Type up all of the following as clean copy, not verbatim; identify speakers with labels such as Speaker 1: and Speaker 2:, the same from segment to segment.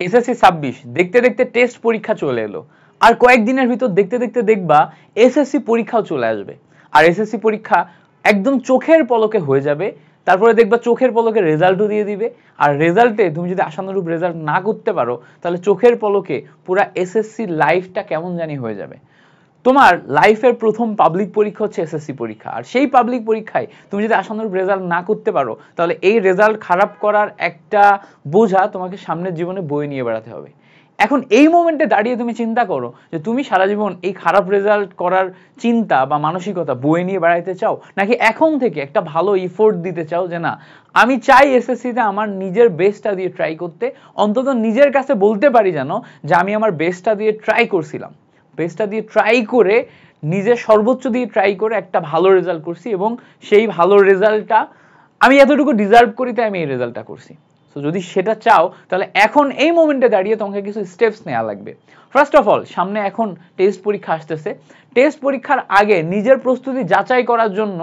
Speaker 1: SSC 26 দেখতে দেখতে test পরীক্ষা চলে এলো, আর কয়েকদিনের ভিতর দেখতে দেখতে দেখবা এসএসসি পরীক্ষাও চলে আসবে। আর এসএসসি পরীক্ষা একদম চোখের পলকে হয়ে যাবে, তারপরে দেখবা চোখের পলকে রেজাল্টও দিয়ে দিবে। আর রেজাল্টে তুমি যদি আশানুরূপ রেজাল্ট না করতে পারো, তাহলে চোখের পলকে পুরা এসএসসি লাইফটা কেমন জানি হয়ে যাবে। তোমার লাইফের প্রথম পাবলিক পরীক্ষা হচ্ছে এসএসসি পরীক্ষা, আর সেই পাবলিক পরীক্ষায় তুমি যদি আশানুরূপ রেজাল্ট না করতে পারো, তাহলে এই রেজাল্ট খারাপ করার একটা বোঝা তোমাকে সামনের জীবনে বয়ে নিয়ে বেড়াতে হবে। এখন এই মোমেন্টে দাঁড়িয়ে তুমি চিন্তা করো যে তুমি সারা জীবন এই খারাপ রেজাল্ট করার চিন্তা বা মানসিকতা বয়ে নিয়ে বেড়াইতে চাও, নাকি এখন থেকে একটা ভালো ইফোর্ট দিতে চাও যে না, আমি চাই এসএসসিতে আমার নিজের বেস্টটা দিয়ে ট্রাই করতে, অন্তত নিজের কাছে বলতে পারি যেন যে আমি আমার বেস্টটা দিয়ে ট্রাই করছিলাম, বেস্টটা দিয়ে ট্রাই করে নিজের সর্বোচ্চ দিয়ে ট্রাই করে একটা ভালো রেজাল্ট করছি, এবং সেই ভালো রেজাল্টটা আমি এতটুকু ডিজার্ভ করি তাই আমি এই রেজাল্টটা করছি। সো যদি সেটা চাও, তাহলে এখন এই মোমেন্টে দাঁড়িয়ে তোমাকে কিছু স্টেপস নেওয়া লাগবে। ফার্স্ট অফ অল, সামনে এখন টেস্ট পরীক্ষা আসতেছে। টেস্ট পরীক্ষার আগে নিজের প্রস্তুতি যাচাই করার জন্য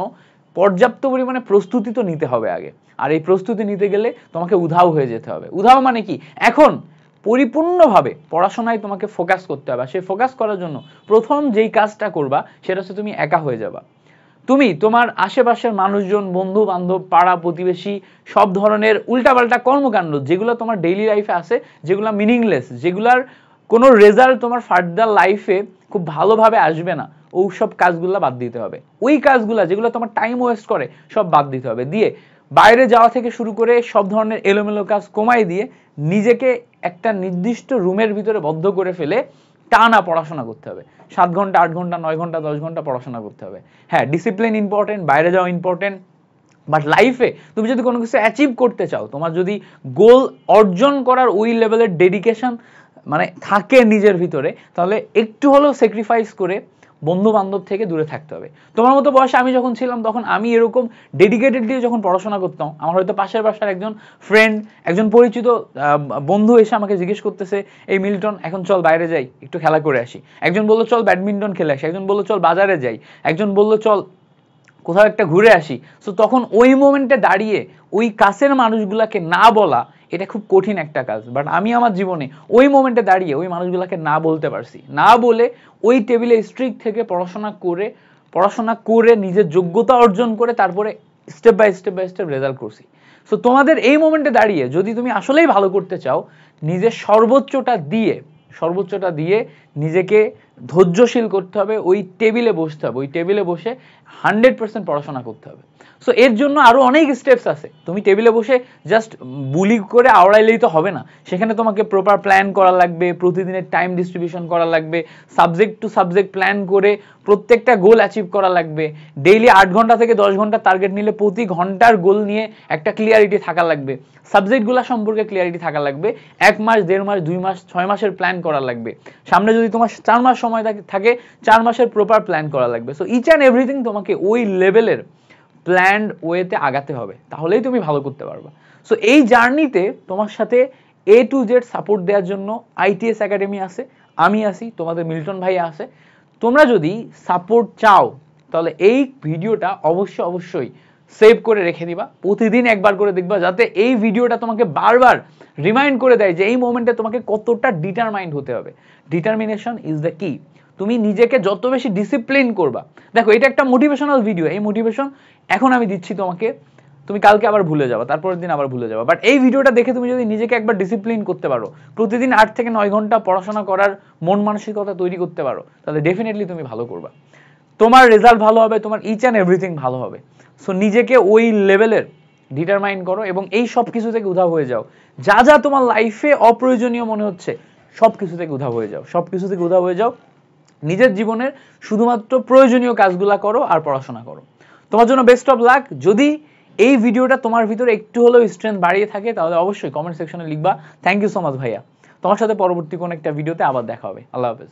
Speaker 1: পর্যাপ্ত পরিমাণে প্রস্তুতি তো নিতে হবে আগে। আর এই প্রস্তুতি নিতে গেলে তোমাকে উধাও হয়ে যেতে হবে। উধাও মানে কি? এখন পরিপূর্ণভাবে পড়াশোনায় তোমাকে ফোকাস করতে হবে। সেই ফোকাস করার জন্য প্রথম যেই কাজটা করবা সেটা হচ্ছে তুমি একা হয়ে যাবা। তুমি তোমার আশেপাশের মানুষজন, বন্ধু বান্ধব, পাড়া প্রতিবেশী, সব ধরনের উল্টাপাল্টা কর্মকাণ্ড যেগুলো তোমার ডেইলি লাইফে আছে, যেগুলো মিনিংলেস, যেগুলার কোনো রেজাল্ট তোমার ফার্দার লাইফে খুব ভালোভাবে আসবে না, ওই সব কাজগুলো বাদ দিতে হবে। ওই কাজগুলো যেগুলো তোমার টাইম ওয়েস্ট করে সব বাদ দিতে হবে। দিয়ে বাইরে যাওয়া থেকে শুরু করে সব ধরনের এলোমেলো কাজ কমাই দিয়ে নিজেকে একটা নির্দিষ্ট রুমের ভিতরে বদ্ধ করে ফেলে টানা পড়াশোনা করতে হবে। 7 ঘন্টা, 8 ঘন্টা, 9 ঘন্টা, 10 ঘন্টা পড়াশোনা করতে হবে। হ্যাঁ, ডিসিপ্লিন ইম্পর্টেন্ট, বাইরে যাওয়া ইম্পর্টেন্ট, বাট লাইফে তুমি যদি কোনো কিছু অ্যাচিভ করতে চাও, তোমার যদি গোল অর্জন করার ওই লেভেলের ডেডিকেশন মানে থাকে নিজের ভিতরে, তাহলে একটু হলেও স্যাক্রিফাইস করে বন্ধু বান্ধব থেকে দূরে থাকতে হবে। তোমার মতো বয়সে আমি যখন ছিলাম, তখন আমি এরকম ডেডিকেটেড দিয়ে যখন পড়াশোনা করতাম, আমার হয়তো পাশের বাসার একজন ফ্রেন্ড, একজন পরিচিত বন্ধু এসে আমাকে জিজ্ঞেস করতেছে, এই মিল্টন, এখন চল বাইরে যাই, একটু খেলা করে আসি। একজন বললো চল ব্যাডমিন্টন খেলে আসি, একজন বললো চল বাজারে যাই, একজন বললো চল কোথাও একটা ঘুরে আসি। সো তখন ওই মোমেন্টে দাঁড়িয়ে ওই কাছের মানুষগুলাকে না বলা, এটা খুব কঠিন একটা কাজ। বাট আমি আমার জীবনে ওই মোমেন্টে দাঁড়িয়ে ওই মানুষগুলোকে না বলতে পারছি, না বলে ওই টেবিলে স্ট্রিক্ট থেকে পড়াশোনা করে নিজের যোগ্যতা অর্জন করে তারপরে স্টেপ বাই স্টেপ রেজাল্ট করছি। সো তোমাদের এই মোমেন্টে দাঁড়িয়ে যদি তুমি আসলেই ভালো করতে চাও, নিজের সর্বোচ্চটা দিয়ে নিজেকে ধৈর্যশীল করতে হবে, ওই টেবিলে বসতে হবে, ওই টেবিলে বসে 100% পড়াশোনা করতে হবে। সো এর জন্য আরো অনেক স্টেপস আছে। তুমি টেবিলে বসে জাস্ট বুলি করে আওড়াইলেই তো হবে না, সেখানে তোমাকে প্রপার প্ল্যান করা লাগবে, প্রতিদিনের টাইম ডিস্ট্রিবিউশন করা লাগবে, সাবজেক্ট টু সাবজেক্ট প্ল্যান করে প্রত্যেকটা গোল অ্যাচিভ করা লাগবে। ডেইলি 8 ঘন্টা থেকে 10 ঘন্টা টার্গেট নিলে প্রতি ঘন্টার গোল নিয়ে একটা ক্লিয়ারিটি থাকা লাগবে, সাবজেক্টগুলো সম্পর্কে ক্লিয়ারিটি থাকা লাগবে। 1 মাস, 1.5 মাস, 2 মাস, 6 মাসের প্ল্যান করা লাগবে। সামনে যদি তোমার 4 মাস সময় থাকে 4 মাসের প্রপার প্ল্যান করা লাগবে। সো ইচ অ্যান্ড এভরিথিং তোমাকে ওই লেভেলের প্ল্যান্ড ওয়েতে আগাতে হবে, তাহলেই তুমি ভালো করতে পারবা। সো এই জার্নিতে তোমার সাথে A to Z সাপোর্ট দেওয়ার জন্য ITS একাডেমি আছে, আমি আছি, তোমাদের মিল্টন ভাই আছে। তোমরা যদি সাপোর্ট চাও, তাহলে এই ভিডিওটা অবশ্যই সেভ করে রেখে দিবা, প্রতিদিন একবার করে দেখবা, যাতে এই ভিডিওটা তোমাকে বারবার রিমাইন্ড করে দেয় যে এই মোমেন্টে তোমাকে কতটা ডিটারমাইন্ড হতে হবে। ডিটারমিনেশন ইজ দ্য কি। তুমি নিজেকে যত বেশি ডিসিপ্লিন করবা, দেখো এটা একটা মোটিভেশনাল ভিডিও, এই মোটিভেশন এখন আমি দিচ্ছি তোমাকে, তুমি কালকে আবার ভুলে যাবা, তারপরের দিন আবার ভুলে যাবা। বাট এই ভিডিওটা দেখে তুমি যদি নিজেকে একবার ডিসিপ্লিন করতে পারো, প্রতিদিন 8 থেকে 9 ঘন্টা পড়াশোনা করার মন মানসিকতা তৈরি করতে পারো, তাহলে ডেফিনেটলি তুমি ভালো করবা, তোমার রেজাল্ট ভালো হবে, তোমার ইচ অ্যান্ড এভরিথিং ভালো হবে। সো নিজেকে ওই লেভেলের ডিটারমাইন করো এবং এই সব কিছু থেকে উধাও হয়ে যাও। যা যা তোমার লাইফে অপ্রয়োজনীয় মনে হচ্ছে সব কিছু থেকে উধাও হয়ে যাও, নিজের জীবনের শুধুমাত্র প্রয়োজনীয় কাজগুলা করো আর পড়াশোনা করো। তোমার জন্য বেস্ট অফ লাক। যদি এই ভিডিওটা তোমার ভিতরে একটু হলেও স্ট্রেংথ বাড়িয়ে থাকে, তাহলে অবশ্যই কমেন্ট সেকশনে লিখবা থ্যাংক ইউ সো মাচ ভাইয়া। তোমার সাথে পরবর্তী কোন একটা ভিডিওতে আবার দেখা হবে। আল্লাহ হাফেজ।